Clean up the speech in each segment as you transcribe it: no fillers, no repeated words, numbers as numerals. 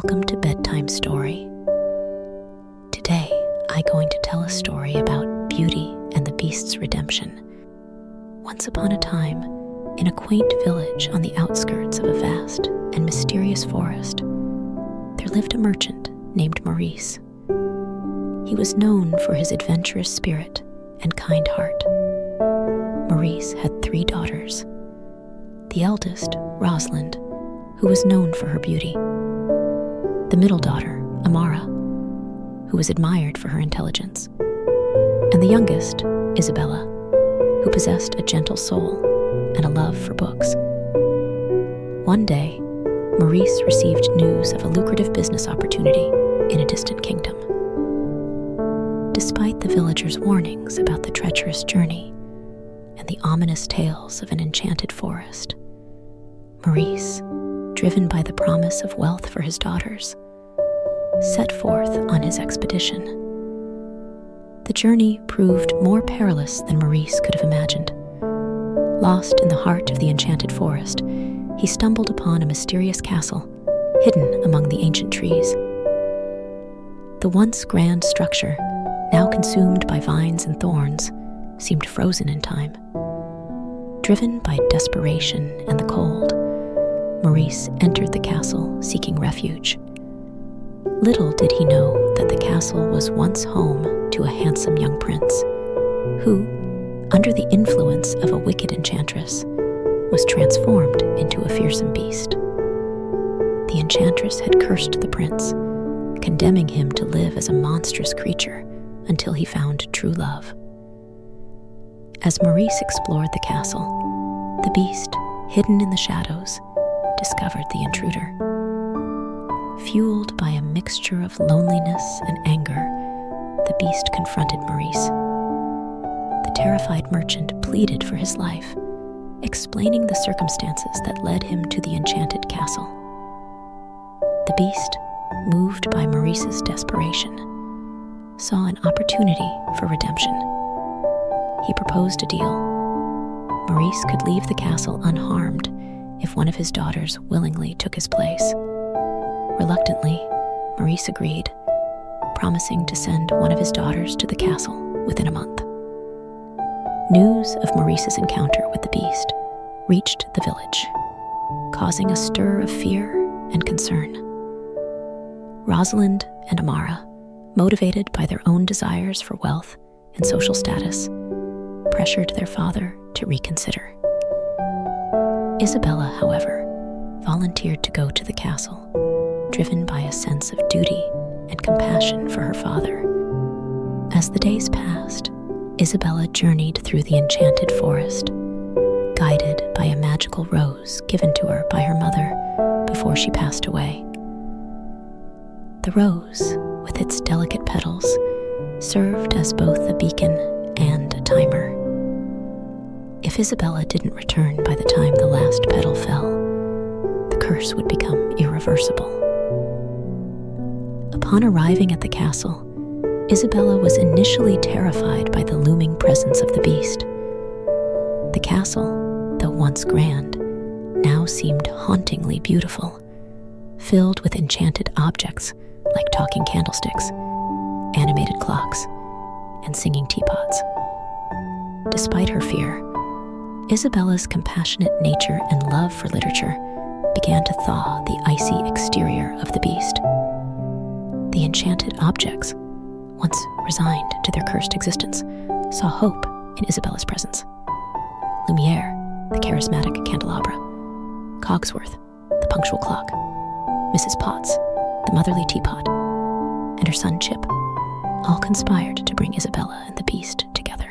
Welcome to Bedtime Story. Today, I'm going to tell a story about Beauty and the Beast's redemption. Once upon a time, in a quaint village on the outskirts of a vast and mysterious forest, there lived a merchant named Maurice. He was known for his adventurous spirit and kind heart. Maurice had 3 daughters. The eldest, Rosalind, who was known for her beauty. The middle daughter, Amara, who was admired for her intelligence. And the youngest, Isabella, who possessed a gentle soul and a love for books. One day, Maurice received news of a lucrative business opportunity in a distant kingdom. Despite the villagers' warnings about the treacherous journey and the ominous tales of an enchanted forest, Maurice, driven by the promise of wealth for his daughters, set forth on his expedition. The journey proved more perilous than Maurice could have imagined. Lost in the heart of the enchanted forest, he stumbled upon a mysterious castle hidden among the ancient trees. The once grand structure, now consumed by vines and thorns, seemed frozen in time. Driven by desperation and the cold, Maurice entered the castle seeking refuge. Little did he know that the castle was once home to a handsome young prince who, under the influence of a wicked enchantress, was transformed into a fearsome beast. The enchantress had cursed the prince, condemning him to live as a monstrous creature until he found true love. As Maurice explored the castle, the beast, hidden in the shadows, discovered the intruder. Fueled by a mixture of loneliness and anger, the beast confronted Maurice. The terrified merchant pleaded for his life, explaining the circumstances that led him to the enchanted castle. The beast, moved by Maurice's desperation, saw an opportunity for redemption. He proposed a deal. Maurice could leave the castle unharmed if one of his daughters willingly took his place. Reluctantly, Maurice agreed, promising to send one of his daughters to the castle within a month. News of Maurice's encounter with the beast reached the village, causing a stir of fear and concern. Rosalind and Amara, motivated by their own desires for wealth and social status, pressured their father to reconsider. Isabella, however, volunteered to go to the castle, driven by a sense of duty and compassion for her father. As the days passed, Isabella journeyed through the enchanted forest, guided by a magical rose given to her by her mother before she passed away. The rose, with its delicate petals, served as both a beacon and a timer. If Isabella didn't return by the time the last petal fell, the curse would become irreversible. Upon arriving at the castle, Isabella was initially terrified by the looming presence of the beast. The castle, though once grand, now seemed hauntingly beautiful, filled with enchanted objects like talking candlesticks, animated clocks, and singing teapots. Despite her fear, Isabella's compassionate nature and love for literature began to thaw the icy exterior of the beast. The enchanted objects, once resigned to their cursed existence, saw hope in Isabella's presence. Lumiere, the charismatic candelabra, Cogsworth, the punctual clock, Mrs. Potts, the motherly teapot, and her son Chip, all conspired to bring Isabella and the beast together.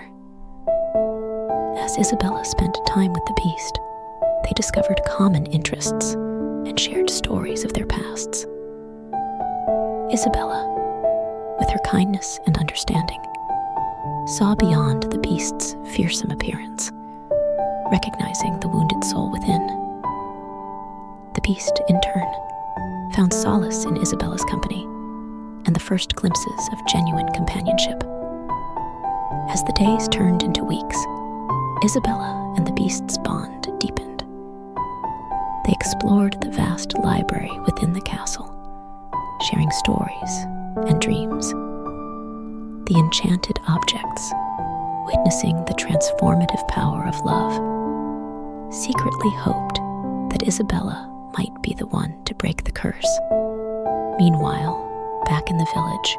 As Isabella spent time with the beast, they discovered common interests and shared stories of their pasts. Isabella, with her kindness and understanding, saw beyond the beast's fearsome appearance, recognizing the wounded soul within. The beast, in turn, found solace in Isabella's company and the first glimpses of genuine companionship. As the days turned into weeks, Isabella and the beast's bond deepened. They explored the vast library within the castle, sharing stories and dreams. The enchanted objects, witnessing the transformative power of love, secretly hoped that Isabella might be the one to break the curse. Meanwhile, back in the village,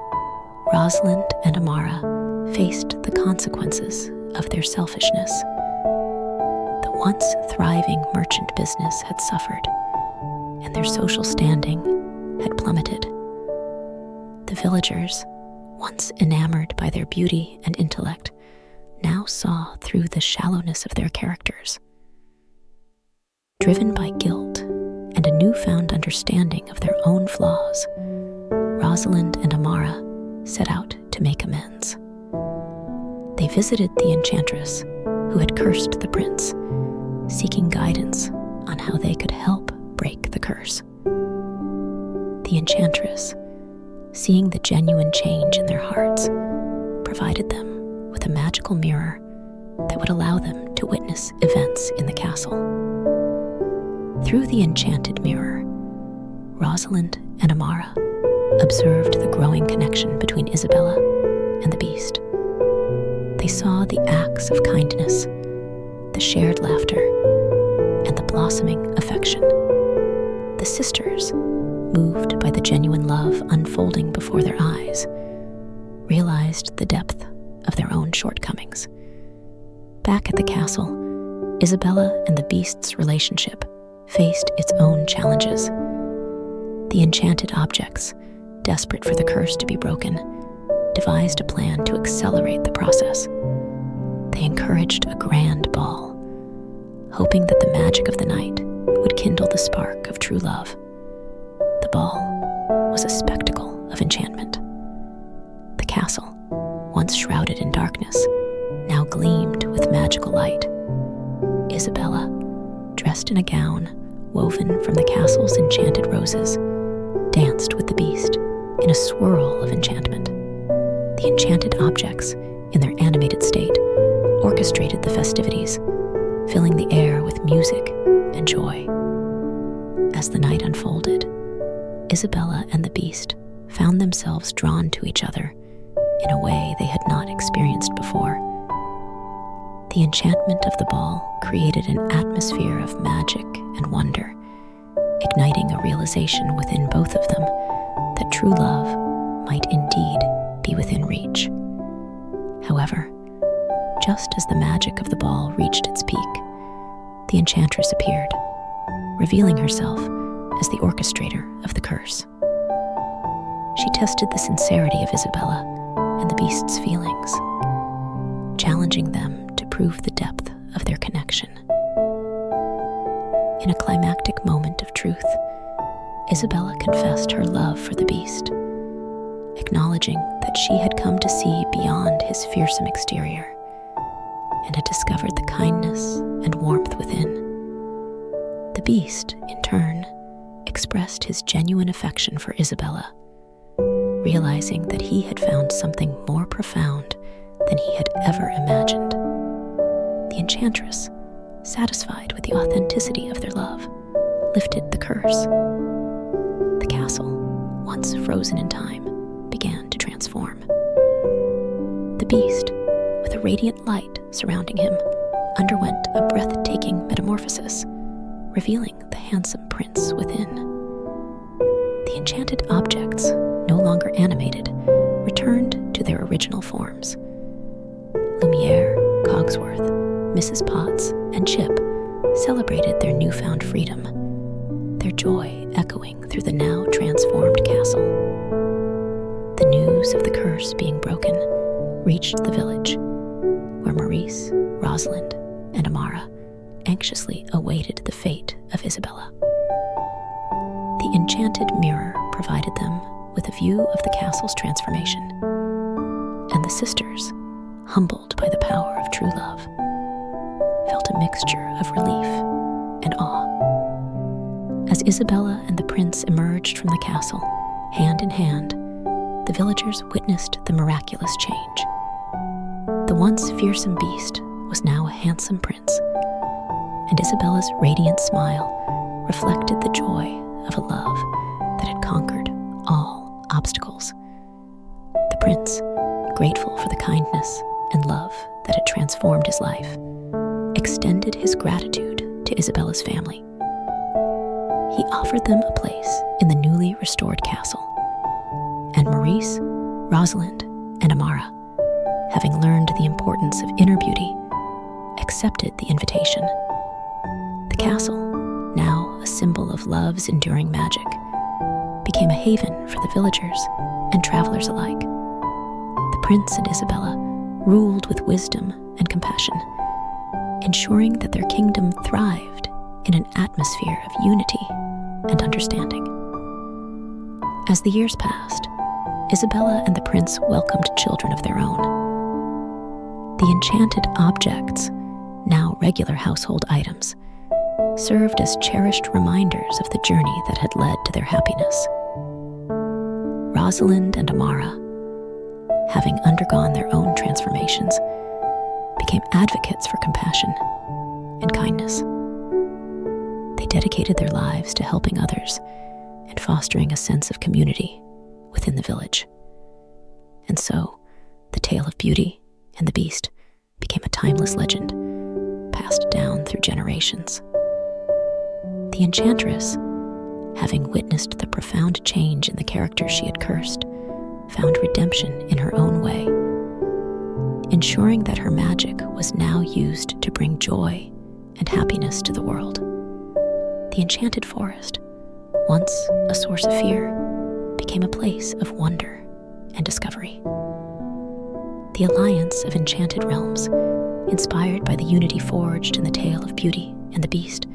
Rosalind and Amara faced the consequences of their selfishness. The once thriving merchant business had suffered, and their social standing had plummeted. The villagers, once enamored by their beauty and intellect, now saw through the shallowness of their characters. Driven by guilt and a newfound understanding of their own flaws, Rosalind and Amara set out to make amends. They visited the enchantress who had cursed the prince, seeking guidance on how they could help break the curse. The enchantress, seeing the genuine change in their hearts, provided them with a magical mirror that would allow them to witness events in the castle. Through the enchanted mirror, Rosalind and Amara observed the growing connection between Isabella and the beast. They saw the acts of kindness, the shared laughter, and the blossoming affection. The sisters, moved by the genuine love unfolding before their eyes, realized the depth of their own shortcomings. Back at the castle, Isabella and the beast's relationship faced its own challenges. The enchanted objects, desperate for the curse to be broken, devised a plan to accelerate the process. They encouraged a grand ball, hoping that the magic of the night would kindle the spark of true love. The ball was a spectacle of enchantment. The castle, once shrouded in darkness, now gleamed with magical light. Isabella, dressed in a gown woven from the castle's enchanted roses, danced with the beast in a swirl of enchantment. The enchanted objects, in their animated state, orchestrated the festivities, filling the air with music and joy. As the night unfolded, Isabella and the beast found themselves drawn to each other in a way they had not experienced before. The enchantment of the ball created an atmosphere of magic and wonder, igniting a realization within both of them that true love might indeed be within reach. However, just as the magic of the ball reached its peak, the enchantress appeared, revealing herself as the orchestrator of the curse. She tested the sincerity of Isabella and the beast's feelings, challenging them to prove the depth of their connection. In a climactic moment of truth, Isabella confessed her love for the beast, acknowledging that she had come to see beyond his fearsome exterior and had discovered the kindness and warmth within. The beast, in turn, expressed his genuine affection for Isabella, realizing that he had found something more profound than he had ever imagined. The enchantress, satisfied with the authenticity of their love, lifted the curse. The castle, once frozen in time, began to transform. The beast, with a radiant light surrounding him, underwent a breathtaking metamorphosis, revealing the handsome prince within. The enchanted objects, no longer animated, returned to their original forms. Lumiere, Cogsworth, Mrs. Potts, and Chip celebrated their newfound freedom, their joy echoing through the now transformed castle. The news of the curse being broken reached the village, where Maurice, Rosalind, and Amara anxiously awaited the fate of Isabella. The enchanted mirror provided them with a view of the castle's transformation, and the sisters, humbled by the power of true love, felt a mixture of relief and awe. As Isabella and the prince emerged from the castle, hand in hand, the villagers witnessed the miraculous change. The once fearsome beast was now a handsome prince, and Isabella's radiant smile reflected the joy of a love that had conquered all. grateful for the kindness and love that had transformed his life, extended his gratitude to Isabella's family. He offered them a place in the newly restored castle, and Maurice, Rosalind, and Amara, having learned the importance of inner beauty, accepted the invitation. The castle, now a symbol of love's enduring magic, became a haven for the villagers and travelers alike. The prince and Isabella ruled with wisdom and compassion, ensuring that their kingdom thrived in an atmosphere of unity and understanding. As the years passed, Isabella and the prince welcomed children of their own. The enchanted objects, now regular household items, served as cherished reminders of the journey that had led to their happiness. Rosalind and Amara, having undergone their own transformations, became advocates for compassion and kindness. They dedicated their lives to helping others and fostering a sense of community within the village. And so, the tale of Beauty and the Beast became a timeless legend, passed down through generations. The enchantress, having witnessed the profound change in the character she had cursed, found redemption in her own way, ensuring that her magic was now used to bring joy and happiness to the world. The enchanted forest, once a source of fear, became a place of wonder and discovery. The alliance of enchanted realms, inspired by the unity forged in the tale of Beauty and the Beast,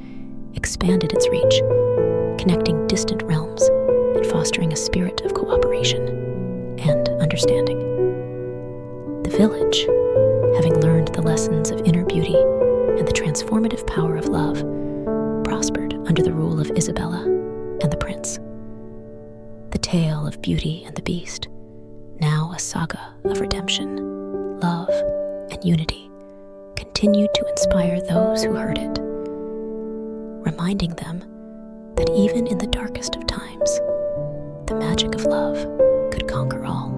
expanded its reach, connecting distant realms and fostering a spirit of cooperation and understanding. The village, having learned the lessons of inner beauty and the transformative power of love, prospered under the rule of Isabella and the prince. The tale of Beauty and the Beast, now a saga of redemption, love, and unity, continued to inspire those who heard it, reminding them that even in the darkest of times, the magic of love could conquer all.